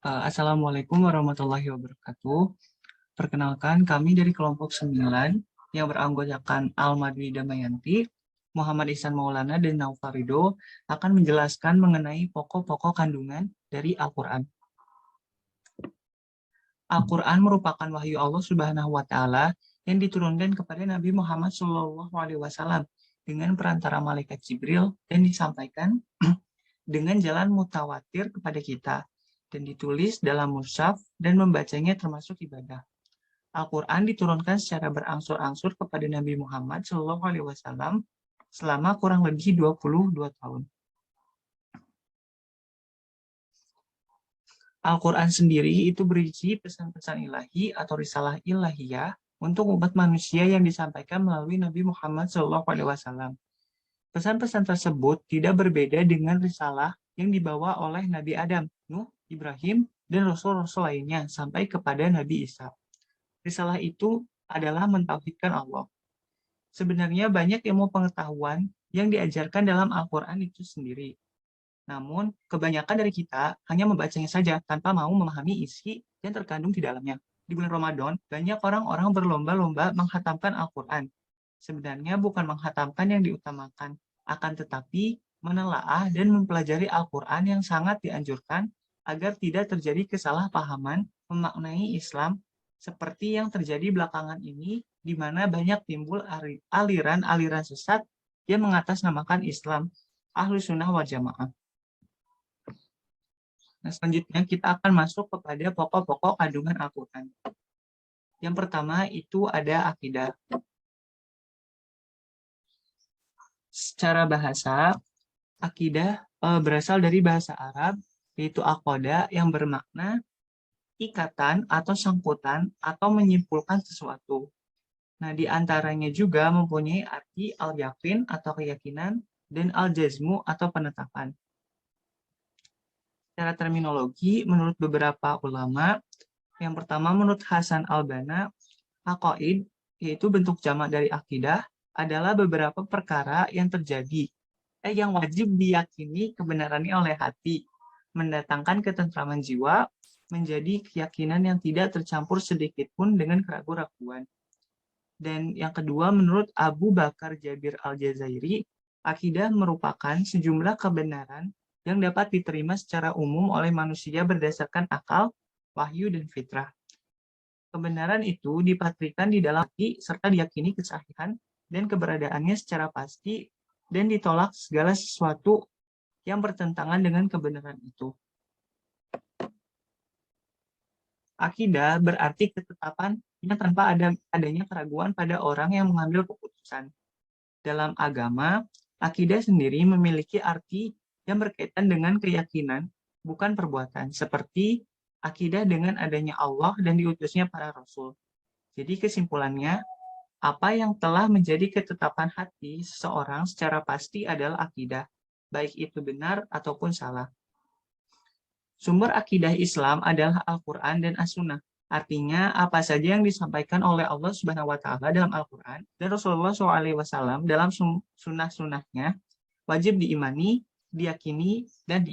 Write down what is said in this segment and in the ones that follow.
Assalamualaikum warahmatullahi wabarakatuh. Perkenalkan, kami dari kelompok 9 yang beranggotakan Almadwi Damayanti, Muhammad Ihsan Maulana, dan Naufarido akan menjelaskan mengenai pokok-pokok kandungan dari Al-Quran. Al-Quran merupakan wahyu Allah Subhanahu wa Ta'ala yang diturunkan kepada Nabi Muhammad SAW dengan perantara malaikat Jibril dan disampaikan dengan jalan mutawatir kepada kita dan ditulis dalam mushaf dan membacanya termasuk ibadah. Al-Quran diturunkan secara berangsur-angsur kepada Nabi Muhammad SAW selama kurang lebih 22 tahun. Al-Quran sendiri itu berisi pesan-pesan ilahi atau risalah ilahiyah untuk umat manusia yang disampaikan melalui Nabi Muhammad SAW. Pesan-pesan tersebut tidak berbeda dengan risalah yang dibawa oleh Nabi Adam, Nuh, Ibrahim, dan Rasul-Rasul lainnya sampai kepada Nabi Isa. Risalah itu adalah mentauhidkan Allah. Sebenarnya banyak ilmu pengetahuan yang diajarkan dalam Al-Quran itu sendiri. Namun, kebanyakan dari kita hanya membacanya saja tanpa mau memahami isi yang terkandung di dalamnya. Di bulan Ramadan, banyak orang-orang berlomba-lomba menghatamkan Al-Quran. Sebenarnya bukan menghatamkan yang diutamakan, akan tetapi menelaah dan mempelajari Al-Quran yang sangat dianjurkan agar tidak terjadi kesalahpahaman memaknai Islam seperti yang terjadi belakangan ini, di mana banyak timbul aliran-aliran sesat yang mengatasnamakan Islam, Ahlus Sunnah wal Jamaah. Nah, selanjutnya kita akan masuk kepada pokok-pokok kandungan Al-Quran. Yang pertama itu ada akidah. Secara bahasa, akidah berasal dari bahasa Arab, yaitu aqoda yang bermakna ikatan atau sangkutan atau menyimpulkan sesuatu. Nah, di antaranya juga mempunyai arti al-yakin atau keyakinan dan al-jazmu atau penetapan. Secara terminologi, menurut beberapa ulama, yang pertama menurut Hasan al-Banna, aqaid, yaitu bentuk jamak dari akidah, adalah beberapa perkara yang terjadi, yang wajib diyakini kebenarannya oleh hati, mendatangkan ketentraman jiwa, menjadi keyakinan yang tidak tercampur sedikit pun dengan keraguan-raguan. Dan yang kedua, menurut Abu Bakar Jabir al-Jazairi, akidah merupakan sejumlah kebenaran yang dapat diterima secara umum oleh manusia berdasarkan akal, wahyu, dan fitrah. Kebenaran itu dipatrikan di dalam hati serta diyakini kesahihan dan keberadaannya secara pasti dan ditolak segala sesuatu yang bertentangan dengan kebenaran itu. Akidah berarti ketetapan yang tanpa adanya keraguan pada orang yang mengambil keputusan. Dalam agama, akidah sendiri memiliki arti yang berkaitan dengan keyakinan, bukan perbuatan, seperti akidah dengan adanya Allah dan diutusnya para rasul. Jadi kesimpulannya, apa yang telah menjadi ketetapan hati seseorang secara pasti adalah akidah, baik itu benar ataupun salah. Sumber akidah Islam adalah Al-Quran dan As-Sunnah. Artinya, apa saja yang disampaikan oleh Allah Subhanahu wa Ta'ala dalam Al-Quran dan Rasulullah SAW dalam sunnah-sunnahnya wajib diimani, diyakini, dan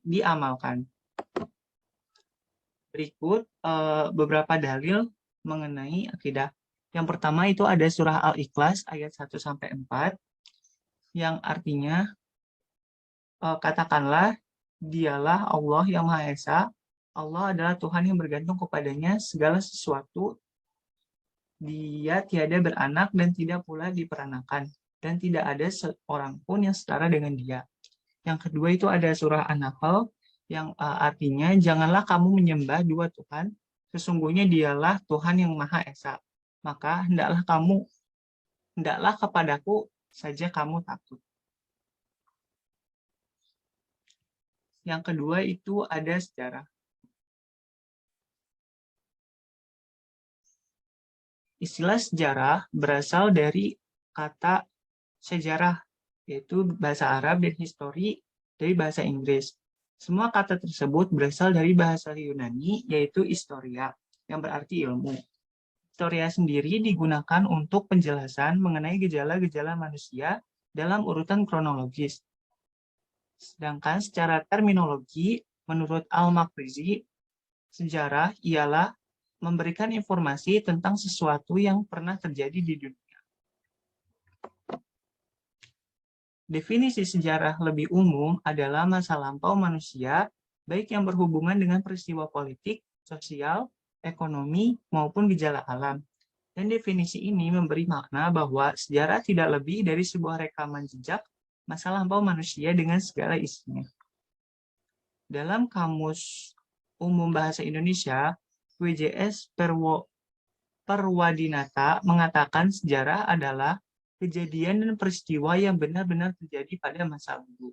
diamalkan. Berikut beberapa dalil mengenai akidah. Yang pertama itu ada surah Al-Ikhlas ayat 1-4 yang artinya katakanlah dialah Allah yang Maha Esa, Allah adalah Tuhan yang bergantung kepadanya segala sesuatu, dia tiada beranak dan tidak pula diperanakan, dan tidak ada seorang pun yang setara dengan dia. Yang kedua itu ada surah An-Nahl yang artinya janganlah kamu menyembah dua Tuhan, sesungguhnya dialah Tuhan yang Maha Esa, maka hendaklah kepadaku saja kamu takut. Yang kedua itu ada sejarah. Istilah sejarah berasal dari kata sejarah, yaitu bahasa Arab, dan histori dari bahasa Inggris. Semua kata tersebut berasal dari bahasa Yunani, yaitu historia, yang berarti ilmu. Historia sendiri digunakan untuk penjelasan mengenai gejala-gejala manusia dalam urutan kronologis. Sedangkan secara terminologi, Menurut Al-Makrizi, sejarah ialah memberikan informasi tentang sesuatu yang pernah terjadi di dunia. Definisi sejarah lebih umum adalah masa lampau manusia, baik yang berhubungan dengan peristiwa politik, sosial, ekonomi, maupun gejala alam. Dan definisi ini memberi makna bahwa sejarah tidak lebih dari sebuah rekaman jejak masa lampau manusia dengan segala isinya. Dalam Kamus Umum Bahasa Indonesia, WJS Perwadinata mengatakan sejarah adalah kejadian dan peristiwa yang benar-benar terjadi pada masa lalu.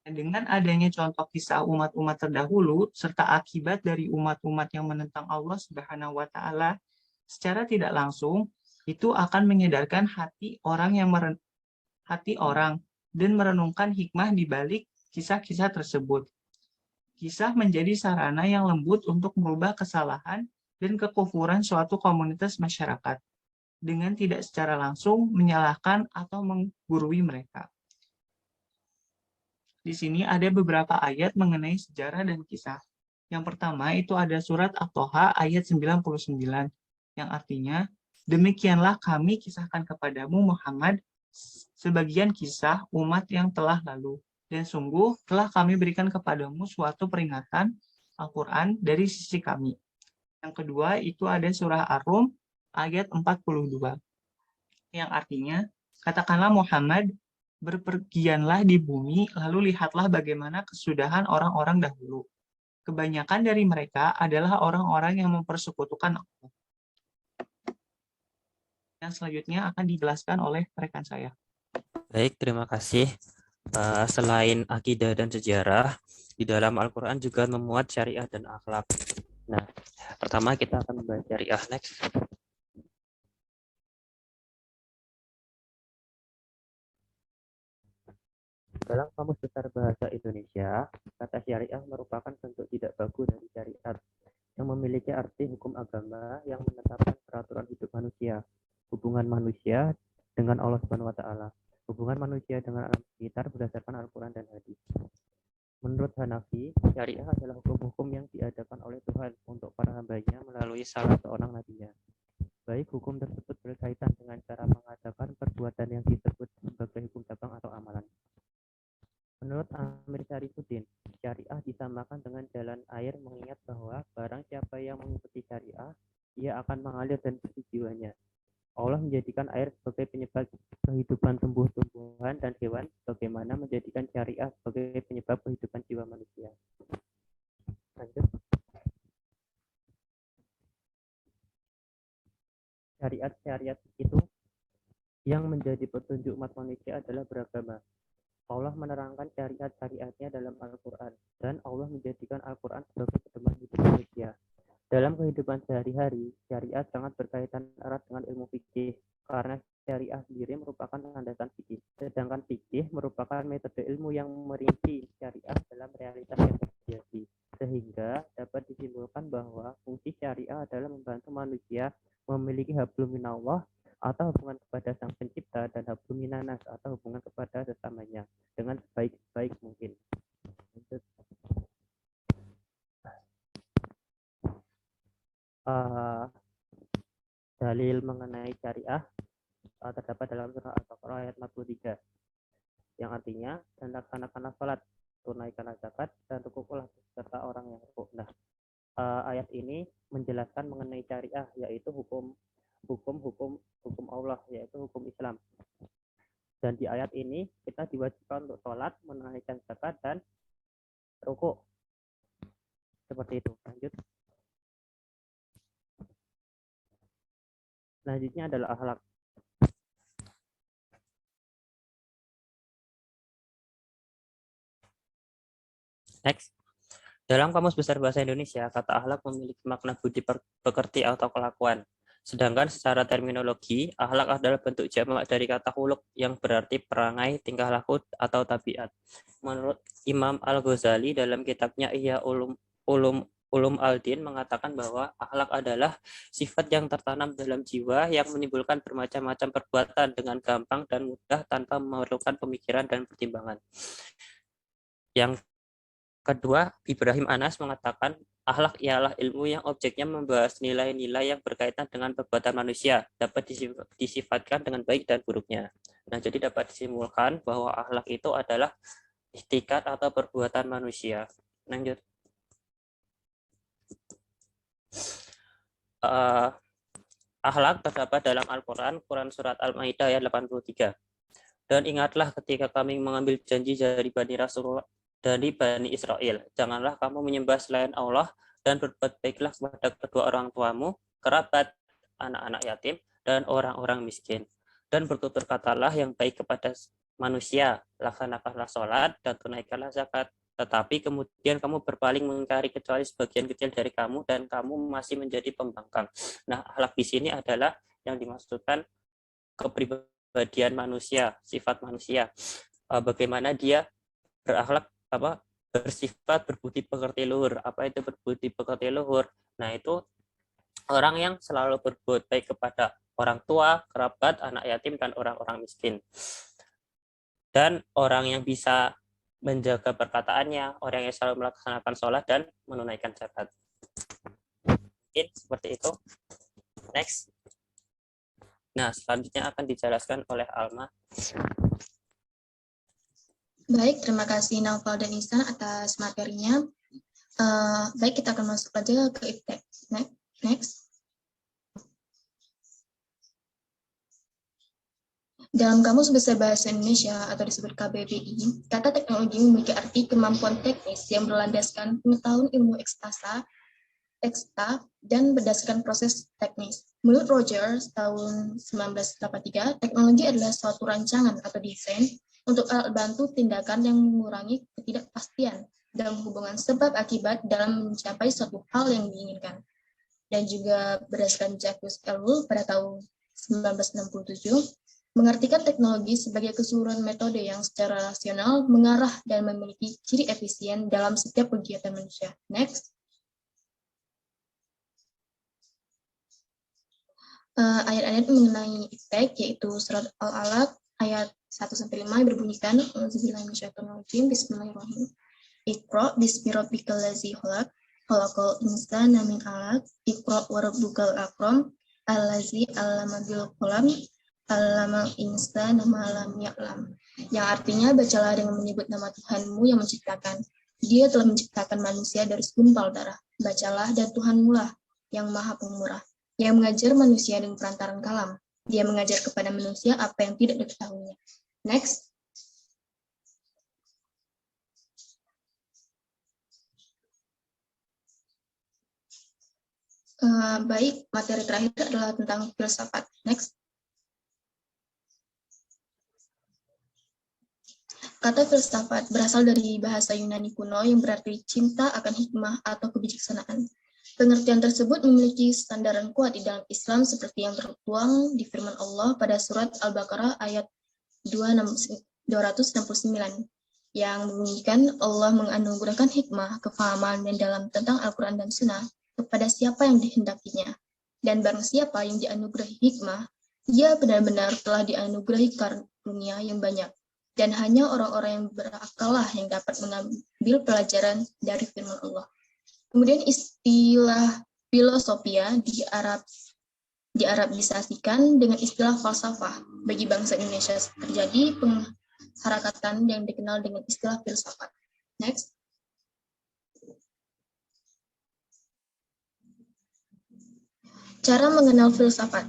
Dengan adanya contoh kisah umat-umat terdahulu, serta akibat dari umat-umat yang menentang Allah Subhanahu wa Ta'ala, secara tidak langsung, itu akan menyadarkan hati orang dan merenungkan hikmah di balik kisah-kisah tersebut. Kisah menjadi sarana yang lembut untuk merubah kesalahan dan kekufuran suatu komunitas masyarakat, dengan tidak secara langsung menyalahkan atau menggurui mereka. Di sini ada beberapa ayat mengenai sejarah dan kisah. Yang pertama itu ada surat At-Toha ayat 99, yang artinya, demikianlah kami kisahkan kepadamu Muhammad sebagian kisah umat yang telah lalu. Dan sungguh telah kami berikan kepadamu suatu peringatan Al-Quran dari sisi kami. Yang kedua itu ada surah Ar-Rum ayat 42, yang artinya, katakanlah Muhammad, berpergianlah di bumi, lalu lihatlah bagaimana kesudahan orang-orang dahulu. Kebanyakan dari mereka adalah orang-orang yang mempersekutukan Allah. Yang selanjutnya akan dijelaskan oleh rekan saya. Baik, terima kasih. Selain akidah dan sejarah, di dalam Al-Quran juga memuat syariah dan akhlak. Nah, pertama kita akan membahas syariah next. Dalam Kamus Besar Bahasa Indonesia, kata syariah merupakan bentuk tidak baku dari syariat yang memiliki arti hukum agama yang menetapkan peraturan hidup manusia, hubungan manusia dengan Allah Subhanahu wa Ta'ala, hubungan manusia dengan alam sekitar berdasarkan Al-Quran dan hadis. Menurut Hanafi, syariah adalah hukum-hukum yang diadakan oleh Tuhan untuk para hambanya melalui salah seorang nabinya. Baik hukum tersebut berkaitan dengan cara mengadakan perbuatan yang disebut sebagai hukum cabang atau amalan. Menurut Amir Syarifuddin, syariah disamakan dengan jalan air mengingat bahwa barang siapa yang mengikuti syariah, ia akan mengalir dan bersih jiwanya. Allah menjadikan air sebagai penyebab kehidupan tumbuh-tumbuhan dan hewan, bagaimana menjadikan syariah sebagai penyebab kehidupan jiwa manusia. Lanjut. Syariat-syariat itu yang menjadi petunjuk umat manusia adalah beragama. Allah menerangkan syariat-syariatnya dalam Al-Quran, dan Allah menjadikan Al-Quran sebagai pedoman hidup manusia. Dalam kehidupan sehari-hari, syariat sangat berkaitan erat dengan ilmu fikih, karena syariah sendiri merupakan landasan fikih. Sedangkan fikih merupakan metode ilmu yang merinci syariah dalam realitas yang terjadi. Sehingga dapat disimpulkan bahwa fungsi syariah adalah membantu manusia memiliki hablum minallah atau hubungan kepada sang pencipta, dan hablum minanas atau hubungan kepada sesamanya dengan sebaik-baik mungkin. Dalil mengenai syariah terdapat dalam surah Al-Baqarah ayat 43, yang artinya, dan laksanakanlah salat, tunaikanlah zakat, dan rukuklah serta orang yang rukuk. Nah, ayat ini menjelaskan mengenai syariah, yaitu hukum Allah, yaitu hukum Islam. Dan di ayat ini kita diwajibkan untuk sholat, menunaikan zakat, dan rukuk. Seperti itu. Lanjut. Selanjutnya adalah akhlak. Next. Dalam Kamus Besar Bahasa Indonesia, kata akhlak memiliki makna budi pekerti atau kelakuan. Sedangkan secara terminologi, akhlak adalah bentuk jamak dari kata khuluq yang berarti perangai, tingkah laku, atau tabiat. Menurut Imam Al-Ghazali dalam kitabnya Ihya Ulum al-Din mengatakan bahwa akhlak adalah sifat yang tertanam dalam jiwa yang menimbulkan bermacam-macam perbuatan dengan gampang dan mudah tanpa memerlukan pemikiran dan pertimbangan. Yang kedua, Ibrahim Anas mengatakan akhlak ialah ilmu yang objeknya membahas nilai-nilai yang berkaitan dengan perbuatan manusia, dapat disifatkan dengan baik dan buruknya. Nah, jadi dapat disimpulkan bahwa akhlak itu adalah istikat atau perbuatan manusia. Lanjut. Akhlak terdapat dalam Al-Quran, Quran Surat Al-Ma'idah ayat 83. Dan ingatlah ketika kami mengambil janji dari Bani Israel, janganlah kamu menyembah selain Allah dan berbuat baiklah kepada kedua orang tuamu, kerabat, anak-anak yatim, dan orang-orang miskin. Dan bertutur katalah yang baik kepada manusia, laksanakanlah sholat dan tunaikanlah zakat. Tetapi kemudian kamu berpaling mengingkari kecuali sebagian kecil dari kamu dan kamu masih menjadi pembangkang. Nah, akhlak di sini adalah yang dimaksudkan kepribadian manusia, sifat manusia. Bagaimana dia berakhlak, bersifat berbudi pekerti luhur. Apa itu berbudi pekerti luhur? Nah, itu orang yang selalu berbuat baik kepada orang tua, kerabat, anak yatim, dan orang-orang miskin. Dan orang yang bisa menjaga perkataannya, orang yang selalu melaksanakan sholat dan menunaikan zakat. Mungkin seperti itu. Next. Nah, selanjutnya akan dijelaskan oleh Alma. Baik, terima kasih Naufal dan Ihsan atas materinya. Baik, kita akan masuk aja ke iptek. Next. Dalam Kamus Besar Bahasa Indonesia atau disebut KBBI, kata teknologi memiliki arti kemampuan teknis yang berlandaskan pengetahuan ilmu eksta, dan berdasarkan proses teknis. Menurut Rogers tahun 1983, teknologi adalah suatu rancangan atau desain untuk alat bantu tindakan yang mengurangi ketidakpastian dalam hubungan sebab akibat dalam mencapai suatu hal yang diinginkan. Dan juga berdasarkan Jacques Ellul pada tahun 1967, mengartikan teknologi sebagai keseluruhan metode yang secara rasional mengarah dan memiliki ciri efisien dalam setiap kegiatan manusia. Next. Ayat-ayat mengenai iptek yaitu surat Al-Alaq ayat 1-5 berbunyikan Bismillahirrahmanirrahim. Iqra bismi rabbikal ladzi khalaq, khalaqal insana min 'alaq, iqra wa rabbukal akram, allazi 'allama bil qalam, 'allamal insana ma lam ya'lam. Yang artinya, bacalah dengan menyebut nama Tuhanmu yang menciptakan. Dia telah menciptakan manusia dari segumpal darah. Bacalah, dan Tuhanmu lah yang Maha Pemurah, yang mengajar manusia dengan perantaran kalam. Dia mengajar kepada manusia apa yang tidak diketahuinya. Next. Baik, materi terakhir adalah tentang filsafat. Next. Kata filsafat berasal dari bahasa Yunani kuno yang berarti cinta akan hikmah atau kebijaksanaan. Pengertian tersebut memiliki sandaran kuat di dalam Islam seperti yang tertuang di firman Allah pada surat Al-Baqarah ayat 269 yang membunyikan Allah menganugerahkan hikmah, kefahaman dan dalam tentang Al-Quran dan Sunnah kepada siapa yang dihendakinya. Dan barang siapa yang dianugerahi hikmah, ia benar-benar telah dianugerahi karunia yang banyak. Dan hanya orang-orang yang berakallah yang dapat mengambil pelajaran dari firman Allah. Kemudian istilah filosofia di Arabisasikan dengan istilah falsafah. Bagi bangsa Indonesia terjadi pengharakatan yang dikenal dengan istilah filsafat. Next. Cara mengenal filsafat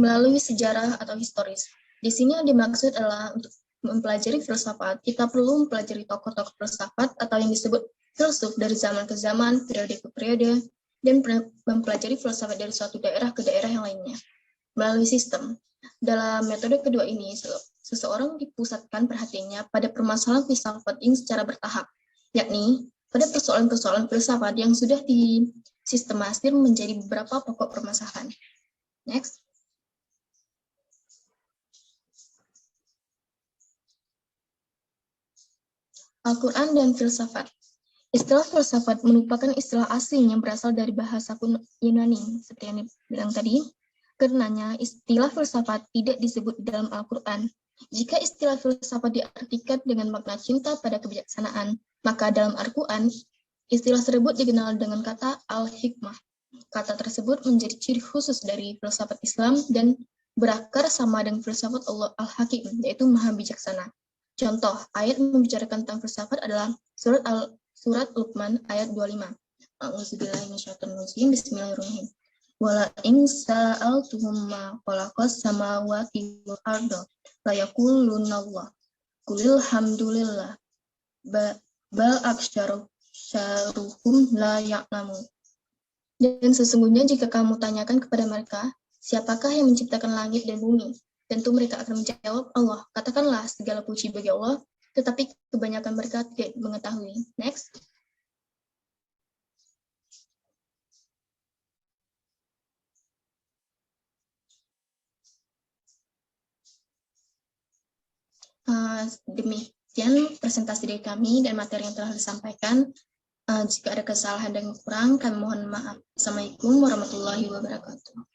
melalui sejarah atau historis. Di sini yang dimaksud adalah untuk mempelajari filsafat, kita perlu mempelajari tokoh-tokoh filsafat atau yang disebut filsuf dari zaman ke zaman, periode ke periode, dan mempelajari filsafat dari suatu daerah ke daerah yang lainnya. Melalui sistem. Dalam metode kedua ini, seseorang dipusatkan perhatiannya pada permasalahan filsafat ini secara bertahap, yakni pada persoalan-persoalan filsafat yang sudah disistematisir menjadi beberapa pokok permasalahan. Next. Al-Quran dan filsafat. Istilah filsafat merupakan istilah asing yang berasal dari bahasa kuno Yunani, seperti yang dibilang tadi. Karenanya, istilah filsafat tidak disebut dalam Al-Quran. Jika istilah filsafat diartikan dengan makna cinta pada kebijaksanaan, maka dalam Al-Quran, istilah tersebut dikenal dengan kata al-hikmah. Kata tersebut menjadi ciri khusus dari filsafat Islam dan berakar sama dengan filsafat Allah Al-Hakim, yaitu Maha Bijaksana. Contoh, ayat membicarakan tentang filsafat adalah surat Luqman ayat 25. A'udzubillahiminasyaitonirrajim. Bismillahirrahmanirrahim. Wala in sa'altuhum ma khalaqas samawati wal arda la yaqulunallah. Qulil hamdulillah. Bal aktsaruhum la ya'lamun. Dan sesungguhnya jika kamu tanyakan kepada mereka, siapakah yang menciptakan langit dan bumi? Tentu mereka akan menjawab Allah. Katakanlah segala puji bagi Allah, tetapi kebanyakan mereka tidak mengetahui. Next. Demikian presentasi dari kami dan materi yang telah disampaikan. Jika ada kesalahan dan kurang, kami mohon maaf. Assalamualaikum warahmatullahi wabarakatuh.